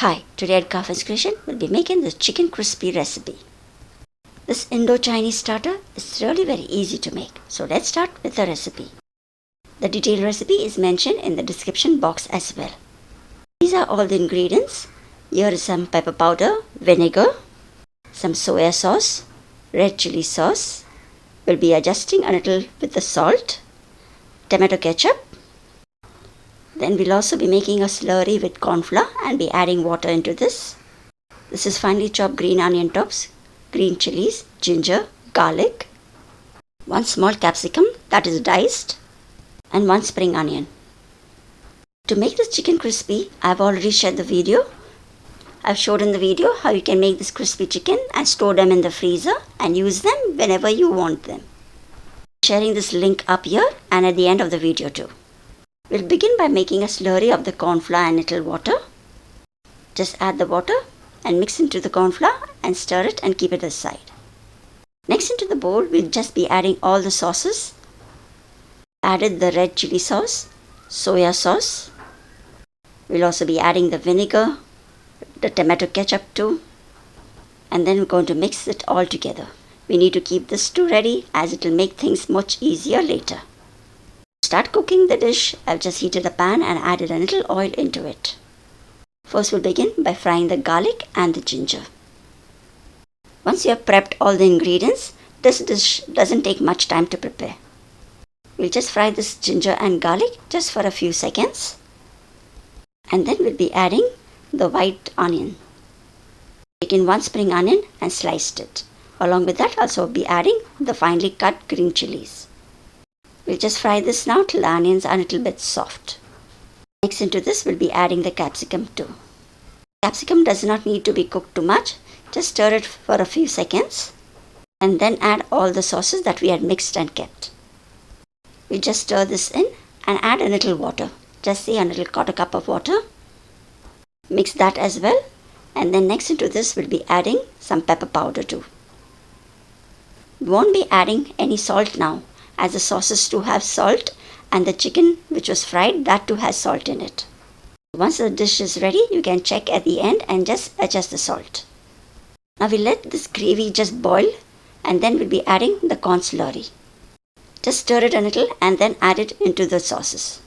Hi, today at Garfin's Creation, we'll be making this chicken crispy recipe. This Indo-Chinese starter is really very easy to make, so let's start with the recipe. The detailed recipe is mentioned in the description box as well. These are all the ingredients. Here is some pepper powder, vinegar, some soya sauce, red chili sauce. We'll be adjusting a little with the salt, tomato ketchup. Then we'll also be making a slurry with corn flour and be adding water into this. This is finely chopped green onion tops, green chilies, ginger, garlic, 1 small capsicum that is diced, and 1 spring onion. To make this chicken crispy, I've already shared the video. I've showed in the video how you can make this crispy chicken and store them in the freezer and use them whenever you want them. I'm sharing this link up here and at the end of the video too. We'll begin by making a slurry of the corn flour and little water. Just add the water and mix into the corn flour and stir it and keep it aside. Next into the bowl, we'll just be adding all the sauces. Added the red chili sauce, soya sauce. We'll also be adding the vinegar, the tomato ketchup too. And then we're going to mix it all together. We need to keep this stew ready as it will make things much easier later. To start cooking the dish, I've just heated a pan and added a little oil into it. First we'll begin by frying the garlic and the ginger. Once you have prepped all the ingredients, this dish doesn't take much time to prepare. We'll just fry this ginger and garlic just for a few seconds. And then we'll be adding the white onion. Taken 1 spring onion and sliced it. Along with that, also be adding the finely cut green chilies. We'll just fry this now till the onions are a little bit soft. Next into this, we'll be adding the capsicum too. Capsicum does not need to be cooked too much. Just stir it for a few seconds and then add all the sauces that we had mixed and kept. We just stir this in and add a little water. Just say a little quarter cup of water. Mix that as well, and then next into this we'll be adding some pepper powder too. We won't be adding any salt now, as the sauces too have salt and the chicken which was fried, that too has salt in it. Once the dish is ready, you can check at the end and just adjust the salt. Now we'll let this gravy just boil and then we'll be adding the corn slurry. Just stir it a little and then add it into the sauces.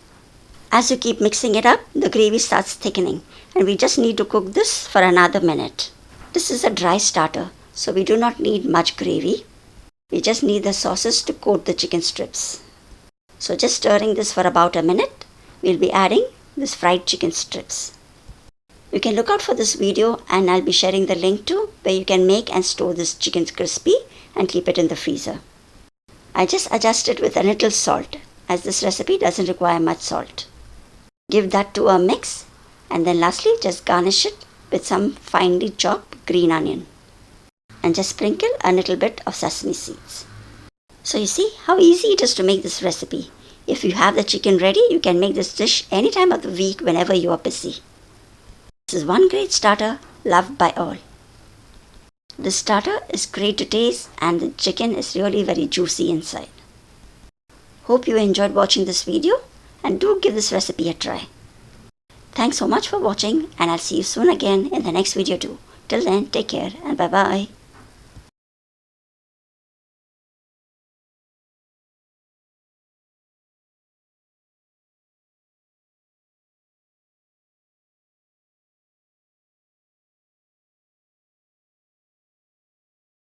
As you keep mixing it up, the gravy starts thickening and we just need to cook this for another minute. This is a dry starter, so we do not need much gravy. We just need the sauces to coat the chicken strips. So just stirring this for about a minute, we'll be adding this fried chicken strips. You can look out for this video and I'll be sharing the link too, where you can make and store this chicken crispy and keep it in the freezer. I just adjust it with a little salt, as this recipe doesn't require much salt. Give that to a mix and then lastly just garnish it with some finely chopped green onion. And just sprinkle a little bit of sesame seeds. So you see how easy it is to make this recipe. If you have the chicken ready, you can make this dish any time of the week whenever you are busy. This is one great starter loved by all. This starter is great to taste and the chicken is really very juicy inside. Hope you enjoyed watching this video and do give this recipe a try. Thanks so much for watching and I'll see you soon again in the next video too. Till then, take care and bye bye.